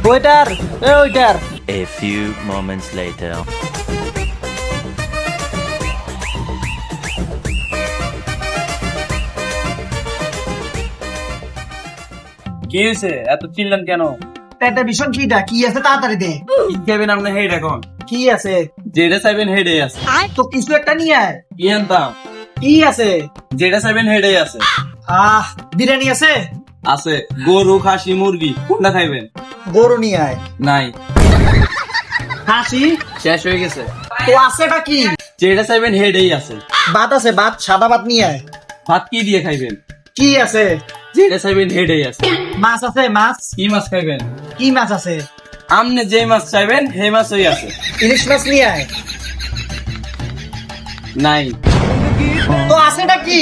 Waiter, A waiter. A few moments later. কি হয়েছে? এত চিল্লান কেন? একটা ভীষণ খিদা, কি আছে তাড়াতাড়ি দে। কি খাবেন আপনি? হেড এখন কি আছে? যেটা চাইবেন হেডে আছে। তো কিছু একটা নিয়ে আয়। কি আনতাম? কি আছে? যেটা চাইবেন হেডে আছে। বিরিয়ানি আছে? আছে গরু, খাসি, মুরগি, কোনটা খাইবেন? গরু নিয়ে আয়। নাই, হাসি শেষ হয়ে গেছে। তো আছেটা কি? যেটা চাইবেন হেডেই আছে। ভাত আছে, ভাত, সাদা ভাত নিয়ে আয়। ভাত কি দিয়ে খাইবেন? কি আছে? যেটা চাইবেন হেডেই আছে। মাছ আছে, মাছ? কি মাছ খাইবেন? কি মাছ আছে? আপনি যে মাছ চাইবেন সেই মাছই আছে। ইলিশ মাছ নিয়ে আয়। নাই। তো আছেটা কি?